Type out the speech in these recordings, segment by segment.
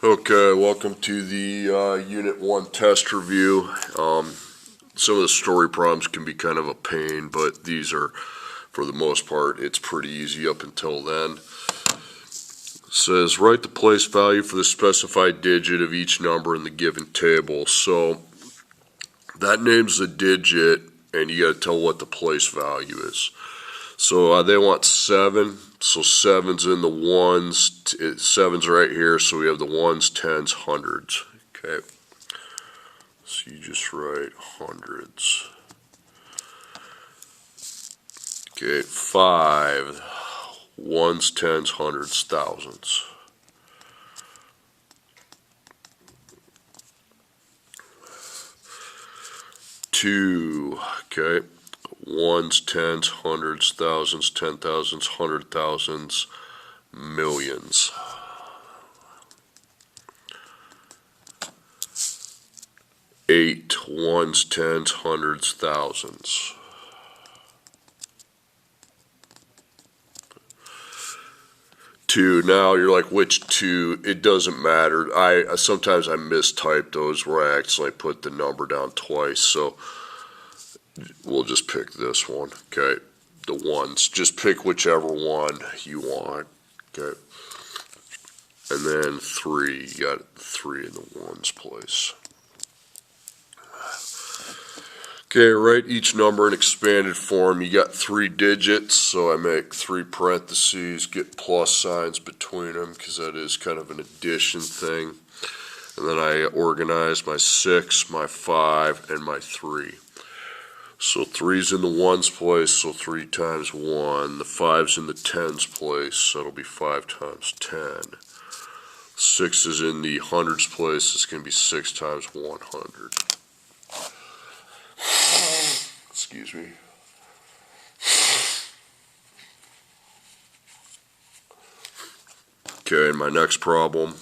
Okay, welcome to the Unit 1 test review. Some of the story problems can be kind of a pain, but these are, for the most part, it's pretty easy up until then. It says, write the place value for the specified digit of each number in the given table. So that names the digit, and you got to tell what the place value is. So they want 7, so 7's in the ones, 7's right here, so we have the ones, tens, hundreds. Okay, so you just write hundreds. Okay, 5, ones, tens, hundreds, thousands. Two, okay. Ones, tens, hundreds, thousands, 10,000s, 100,000s, millions. Eight, ones, tens, hundreds, thousands. Two, now you're like, which two? It doesn't matter. Sometimes I mistype those where I accidentally put the number down twice, so we'll just pick this one. Okay, the ones, just pick whichever one you want. Okay, and then 3, you got 3 in the ones place. Okay, write each number in expanded form. You got 3 digits, so I make 3 parentheses, get plus signs between them because that is kind of an addition thing. And then I organize my 6, my 5, and my 3. So 3's in the ones place, so 3 times 1. The 5's in the tens place, so it'll be 5 times 10. 6 is in the hundreds place, it's going to be 6 times 100. Excuse me. Okay, my next problem,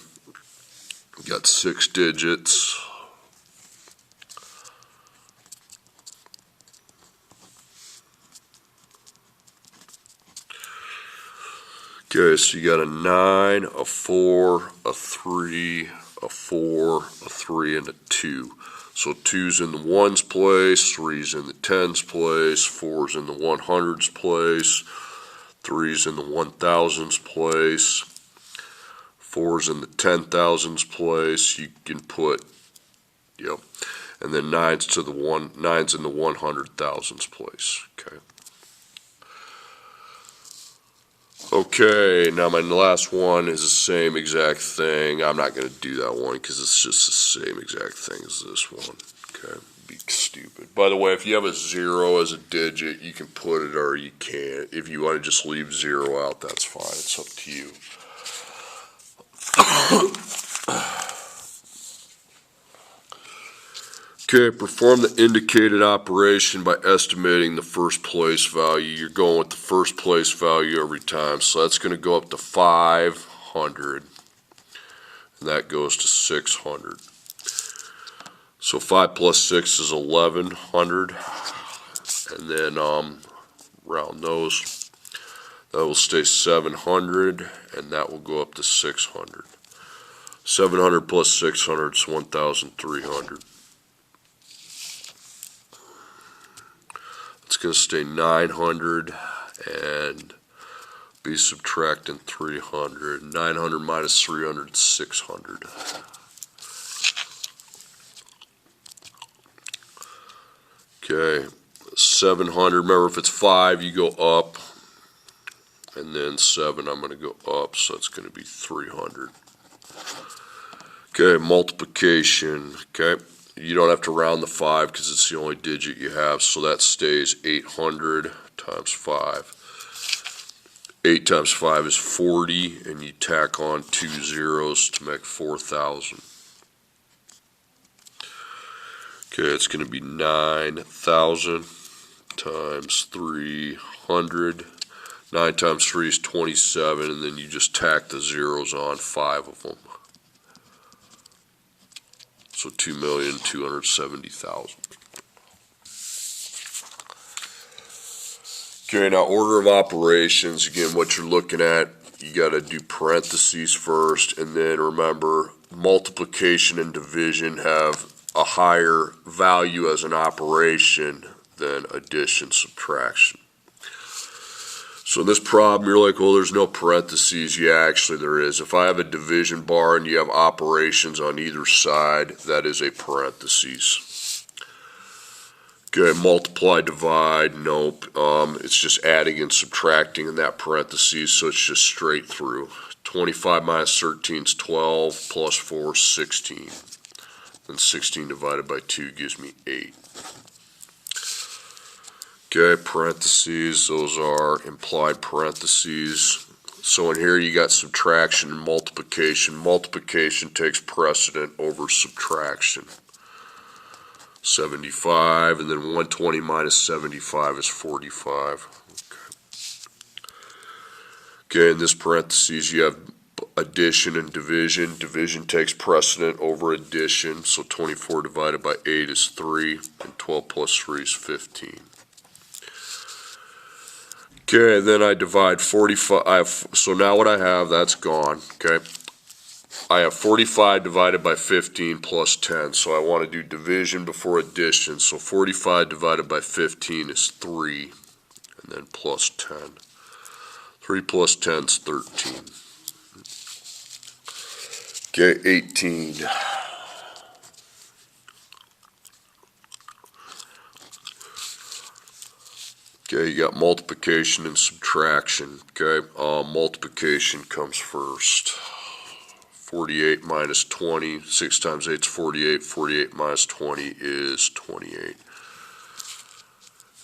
got 6 digits. Okay, so you got a 9, a 4, a 3, a 4, a 3, and a 2. So 2's in the ones place, 3's in the tens place, 4's in the 100s place, 3's in the 1000s place, 4's in the 10,000s place. You can put, and then 9's in the 100,000s place. Okay. Okay, now my last one is the same exact thing. I'm not going to do that one because it's just the same exact thing as this one. Okay, be stupid. By the way, if you have a 0 as a digit, you can put it or you can't. If you want to just leave 0 out, that's fine. It's up to you. Okay, perform the indicated operation by estimating the first place value. You're going with the first place value every time, so that's going to go up to 500, and that goes to 600. So 5 plus 6 is 1100, and then round those. That will stay 700, and that will go up to 600. 700 plus 600 is 1,300. It's going to stay 900 and be subtracting 300. 900 minus 300 is 600. Okay, 700. Remember, if it's 5, you go up, and then 7, I'm going to go up, so it's going to be 300. Okay, multiplication. Okay. You don't have to round the 5 because it's the only digit you have, so that stays 800 times 5. 8 times 5 is 40, and you tack on 2 zeros to make 4,000. Okay, it's going to be 9,000 times 300. 9 times 3 is 27, and then you just tack the zeros on, 5 of them. So 2,270,000. Okay, now order of operations, again, what you're looking at you got to do parentheses first, and then remember multiplication and division have a higher value as an operation than addition, subtraction. So in this problem, you're like, well, there's no parentheses. Yeah, actually there is. If I have a division bar and you have operations on either side, that is a parentheses. Okay, multiply, divide, nope. It's just adding and subtracting in that parentheses, so it's just straight through. 25 minus 13 is 12, plus 4 is 16. Then 16 divided by 2 gives me 8. Okay, parentheses, those are implied parentheses. So in here you got subtraction and multiplication. Multiplication takes precedent over subtraction. 75, and then 120 minus 75 is 45. Okay, in this parentheses you have addition and division. Division takes precedent over addition, so 24 divided by 8 is 3, and 12 plus 3 is 15. Okay, then I divide 45, so now what I have, that's gone, okay. I have 45 divided by 15 plus 10, so I want to do division before addition, so 45 divided by 15 is 3, and then plus 10. 3 plus 10 is 13. Okay, 18. Okay, you got multiplication and subtraction. Okay, multiplication comes first. 48 minus 20, 6 times 8 is 48. 48 minus 20 is 28. And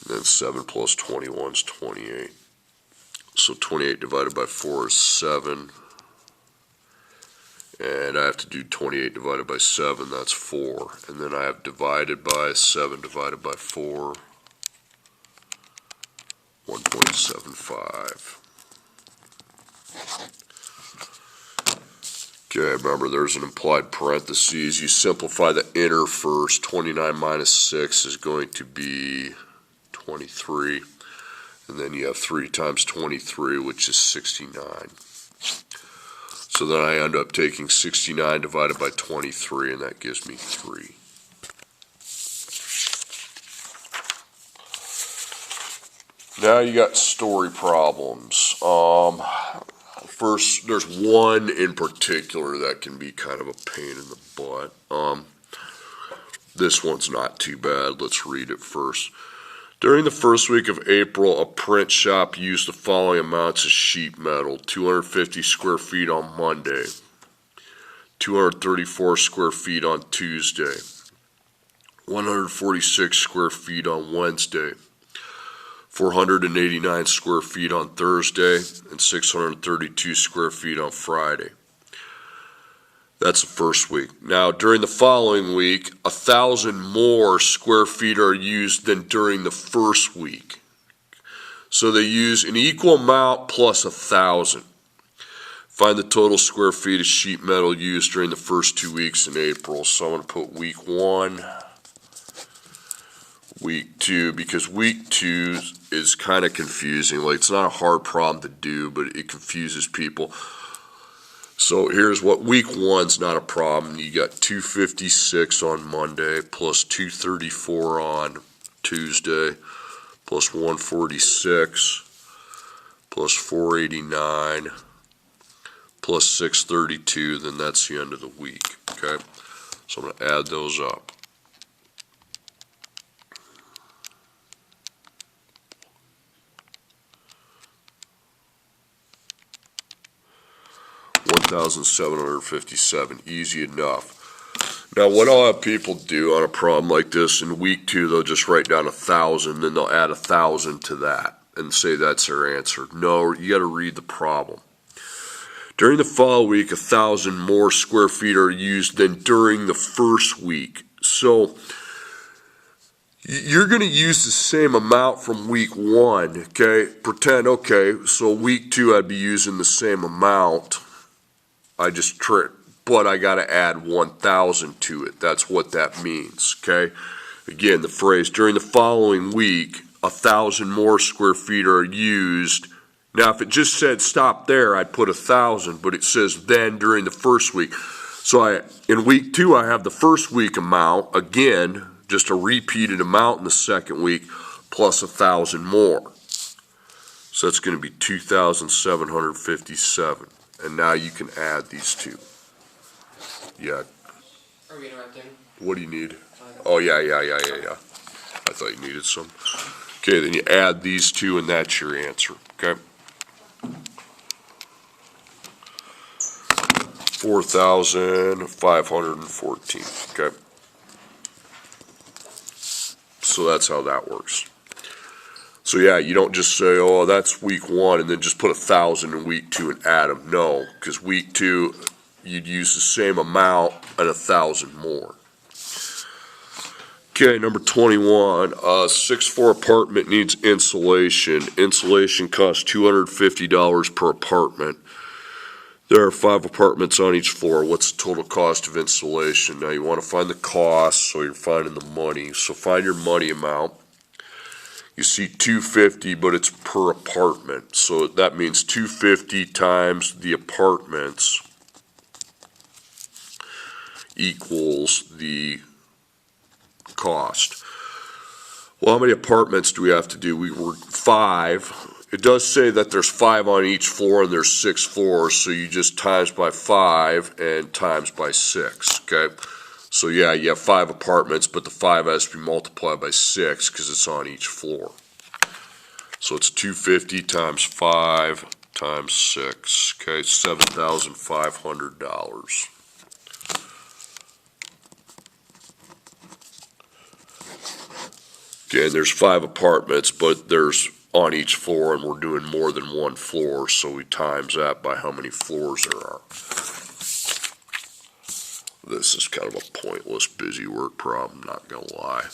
then 7 plus 21 is 28. So 28 divided by 4 is 7. And I have to do 28 divided by 7, that's 4. And then I have divided by 7 divided by 4. 1.75. Okay, remember there's an implied parentheses. You simplify the inner first. 29 minus 6 is going to be 23. And then you have 3 times 23, which is 69. So then I end up taking 69 divided by 23, and that gives me 3. Now you got story problems. First, there's one in particular that can be kind of a pain in the butt. This one's not too bad. Let's read it first. During the first week of April, a print shop used the following amounts of sheet metal: 250 square feet on Monday, 234 square feet on Tuesday, 146 square feet on Wednesday, 489 square feet on Thursday, and 632 square feet on Friday. That's the first week. Now, during the following week, 1,000 more square feet are used than during the first week. So they use an equal amount plus 1,000. Find the total square feet of sheet metal used during the first 2 weeks in April. So I'm going to put week 1, week 2, because week 2 is kind of confusing. Like, it's not a hard problem to do, but it confuses people. So here's what week 1's not a problem. You got 256 on Monday, plus 234 on Tuesday, plus 146, plus 489, plus 632, then that's the end of the week, okay? So I'm going to add those up. $1,757, easy enough. Now what I'll have people do on a problem like this, in week 2 they'll just write down 1,000, then they'll add 1,000 to that and say that's their answer. No, you got to read the problem. During the following week, 1,000 more square feet are used than during the first week. So you're going to use the same amount from week 1, okay? Pretend, okay, so week 2 I'd be using the same amount. But I got to add 1,000 to it. That's what that means, okay? Again, the phrase, during the following week, 1,000 more square feet are used, Now, if it just said stop there, I'd put 1,000, but it says then during the first week. So in week 2, I have the first week amount, again, just a repeated amount in the second week, plus 1,000 more. So that's going to be 2,757. And now you can add these two. Yeah. Are we interrupting? What do you need? Oh, yeah. I thought you needed some. Okay, then you add these two, and that's your answer, okay? 4,514, okay? So that's how that works. So yeah, you don't just say, oh, that's week 1, and then just put 1,000 in week 2 and add them. No, because week 2, you'd use the same amount and 1,000 more. Okay, number 21, 6-4 apartment needs insulation. Insulation costs $250 per apartment. There are 5 apartments on each floor. What's the total cost of insulation? Now you want to find the cost, so you're finding the money. So find your money amount. You see 250, but it's per apartment. So that means 250 times the apartments equals the cost. Well, how many apartments do we have to do? We were 5. It does say that there's 5 on each floor and there's 6 floors, so you just times by 5 and times by 6, okay? So yeah, you have 5 apartments, but the 5 has to be multiplied by 6 because it's on each floor. So it's 250 times 5 times 6, okay, $7,500. Okay, and there's 5 apartments, but there's on each floor, and we're doing more than one floor, so we times that by how many floors there are. This is kind of a pointless busy work problem, not gonna lie.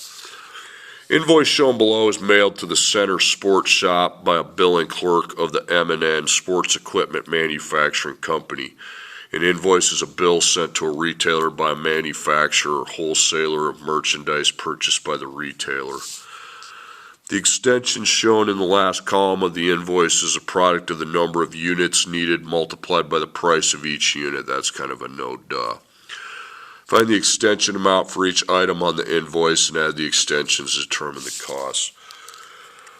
Invoice shown below is mailed to the Center Sports Shop by a billing clerk of the M&N Sports Equipment Manufacturing Company. An invoice is a bill sent to a retailer by a manufacturer or wholesaler of merchandise purchased by the retailer. The extension shown in the last column of the invoice is a product of the number of units needed multiplied by the price of each unit. That's kind of a no-duh. Find the extension amount for each item on the invoice and add the extensions to determine the cost.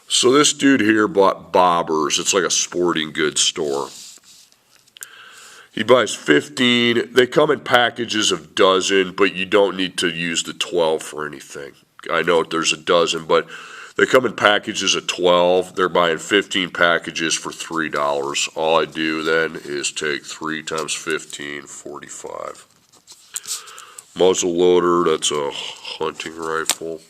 So this dude here bought Bobbers. It's like a sporting goods store. He buys 15. They come in packages of dozen, but you don't need to use the 12 for anything. I know there's a dozen, but they come in packages of 12. They're buying 15 packages for $3. All I do then is take 3 times 15, 45. Muzzle loader, that's a hunting rifle.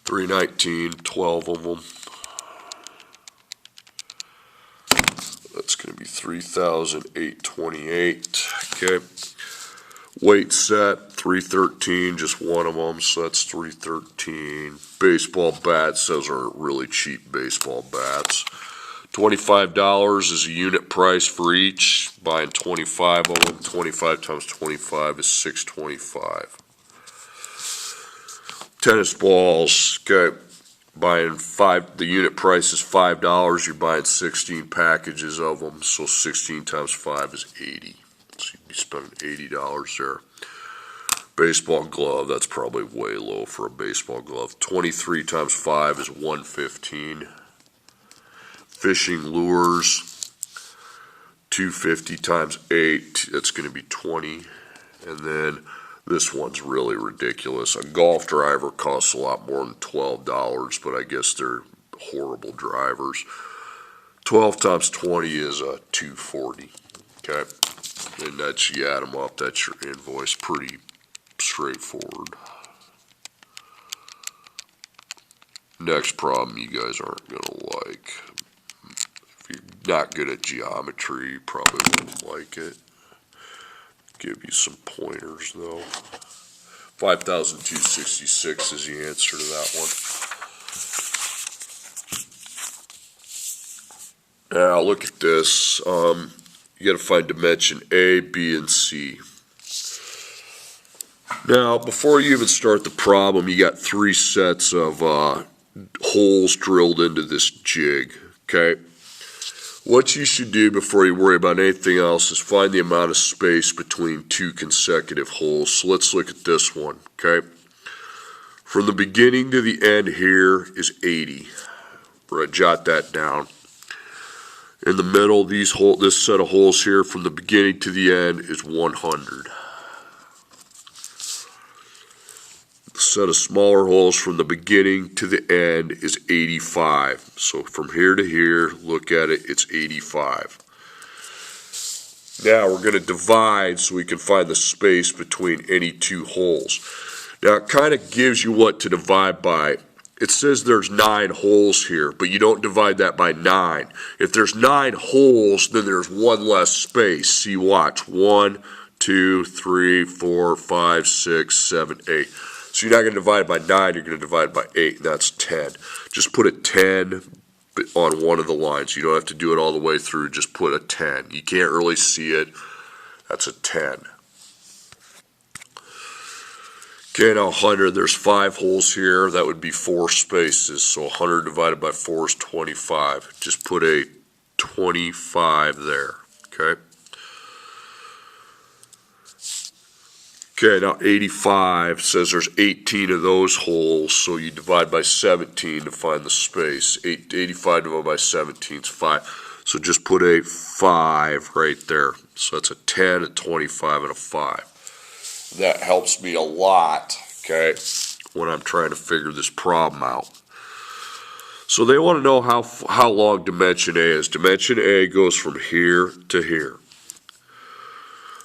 319, 12 of them. That's going to be 3,828. Okay. Weight set, 313, just one of them, so that's 313. Baseball bats, those are really cheap baseball bats. $25 is a unit price for each. Buying 25 of them, 25 times 25 is $625. Tennis balls, okay. Buying 5, the unit price is $5. You're buying 16 packages of them, so 16 times 5 is 80. So you'd be spending $80 there. Baseball glove, that's probably way low for a baseball glove. 23 times 5 is 115. Fishing lures, 250 times 8, that's going to be 20. And then this one's really ridiculous. A golf driver costs a lot more than $12, but I guess they're horrible drivers. 12 times 20 is $240. Okay, and that's, you add them up, that's your invoice. Pretty straightforward. Next problem you guys aren't going to like. If you're not good at geometry, you probably won't like it. Give you some pointers though. 5,266 is the answer to that one. Now look at this. You got to find dimension A, B, and C. Now, before you even start the problem, you got 3 sets of holes drilled into this jig, okay? What you should do before you worry about anything else is find the amount of space between two consecutive holes. So let's look at this one, okay? From the beginning to the end here is 80. Right, jot that down. In the middle, this set of holes here from the beginning to the end is 100. The set of smaller holes from the beginning to the end is 85. So from here to here, look at it, it's 85. Now we're going to divide so we can find the space between any two holes. Now it kind of gives you what to divide by. It says there's 9 holes here, but you don't divide that by 9. If there's 9 holes, then there's one less space. See, watch. 1, 2, 3, 4, 5, 6, 7, 8. So you're not going to divide by 9, you're going to divide by 8, and that's 10. Just put a 10 on one of the lines. You don't have to do it all the way through, just put a 10. You can't really see it. That's a 10. Okay, now 100, there's 5 holes here. That would be 4 spaces. So 100 divided by 4 is 25. Just put a 25 there, okay? Okay, now 85 says there's 18 of those holes, so you divide by 17 to find the space. 85 divided by 17 is 5. So just put a 5 right there. So that's a 10, a 25, and a 5. That helps me a lot, okay, when I'm trying to figure this problem out. So they want to know how long dimension A is. Dimension A goes from here to here.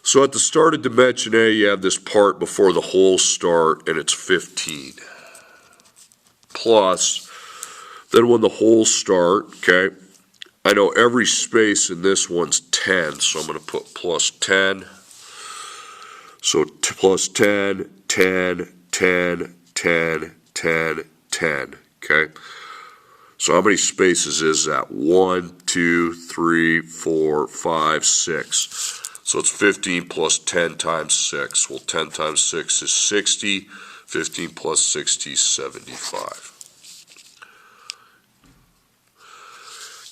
So at the start of dimension A, you have this part before the holes start, and it's 15. Plus, then when the holes start, okay, I know every space in this one's 10, so I'm going to put plus 10. So plus 10, 10, 10, 10, 10, 10, okay? So how many spaces is that? 1, 2, 3, 4, 5, 6. So it's 15 plus 10 times 6. Well, 10 times 6 is 60. 15 plus 60 is 75.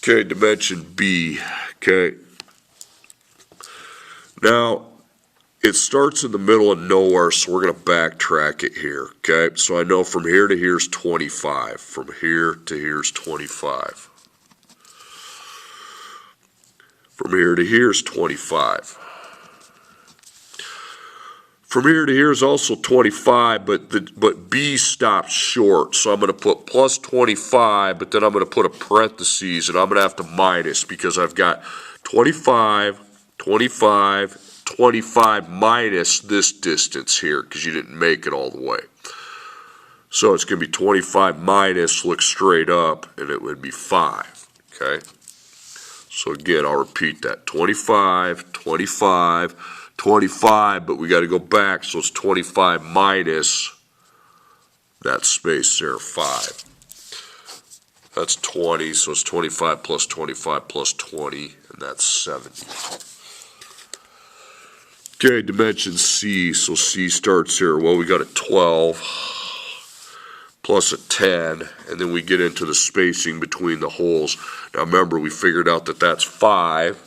Okay, dimension B. Okay. Now, it starts in the middle of nowhere, so we're going to backtrack it here. Okay, so I know from here to here is 25. From here to here is 25. From here to here is 25. From here to here is also 25, but B stops short, so I'm going to put plus 25, but then I'm going to put a parentheses, and I'm going to have to minus, because I've got 25, 25, 25 minus this distance here, because you didn't make it all the way. So it's going to be 25 minus, look straight up, and it would be 5, okay? So again, I'll repeat that, 25, 25, 25, but we got to go back, so it's 25 minus that space there, 5. That's 20, so it's 25 plus 25 plus 20, and that's 70. Okay, dimension C, so C starts here. Well, we got a 12 plus a 10, and then we get into the spacing between the holes. Now remember, we figured out that that's 5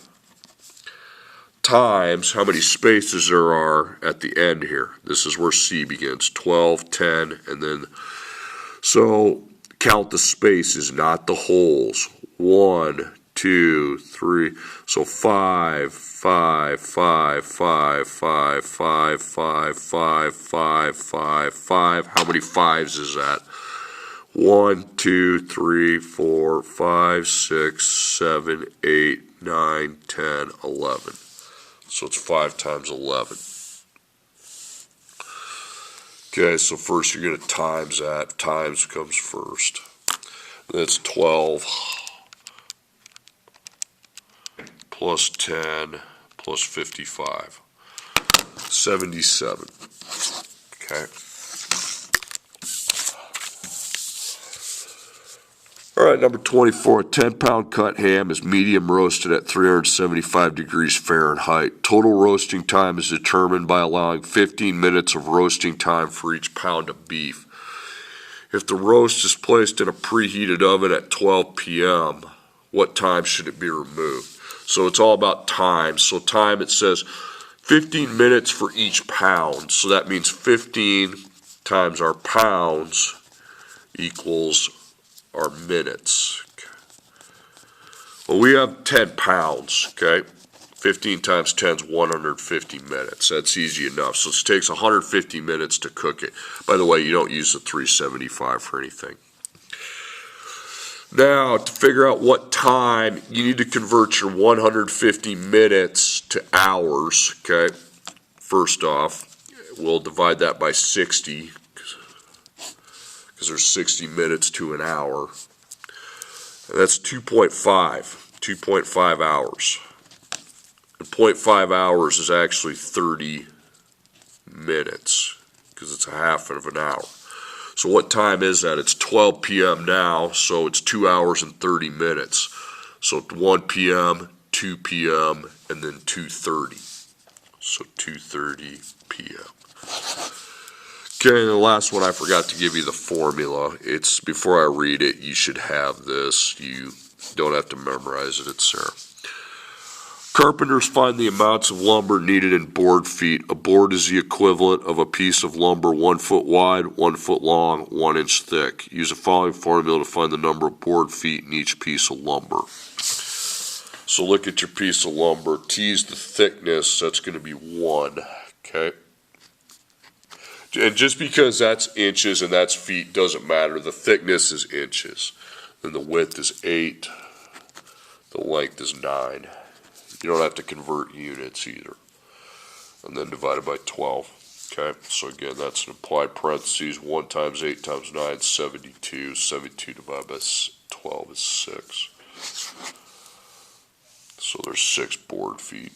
times how many spaces there are at the end here. This is where C begins, 12, 10, and then, so count the spaces, not the holes. 1, 2, 3, so 5, 5, 5, 5, 5, 5, 5, 5, 5, 5, 5. How many 5s is that? 1, 2, 3, 4, 5, 6, 7, 8, 9, 10, 11. So it's 5 times 11. Okay, so first you're going to times that. Times comes first. That's 12 plus 10 plus 55. 77. Okay. All right, number 24, a 10-pound cut ham is medium roasted at 375 degrees Fahrenheit. Total roasting time is determined by allowing 15 minutes of roasting time for each pound of beef. If the roast is placed in a preheated oven at 12 p.m., what time should it be removed. So it's all about time. So time, it says 15 minutes for each pound. So that means 15 times our pounds equals our minutes. Well, we have 10 pounds, okay? 15 times 10 is 150 minutes. That's easy enough. So it takes 150 minutes to cook it. By the way, you don't use the 375 for anything. Now, to figure out what time, you need to convert your 150 minutes to hours, okay? First off, we'll divide that by 60, because there's 60 minutes to an hour. And that's 2.5 hours. And 0.5 hours is actually 30 minutes, because it's a half of an hour. So what time is that? It's 12 p.m. now, so it's 2 hours and 30 minutes. So 1 p.m., 2 p.m., and then 2:30. So 2:30 p.m. Okay, and the last one, I forgot to give you the formula. It's, before I read it, you should have this. You don't have to memorize it, it's there. Carpenters find the amounts of lumber needed in board feet. A board is the equivalent of a piece of lumber 1 foot wide, 1 foot long, 1 inch thick. Use the following formula to find the number of board feet in each piece of lumber. So look at your piece of lumber. T is the thickness, that's going to be 1, okay? And just because that's inches and that's feet doesn't matter. The thickness is inches. Then the width is 8. The length is 9. You don't have to convert units either. And then divided by 12. Okay, so again, that's an implied parentheses. 1 times 8 times 9 is 72. 72 divided by 12 is 6. So there's 6 board feet.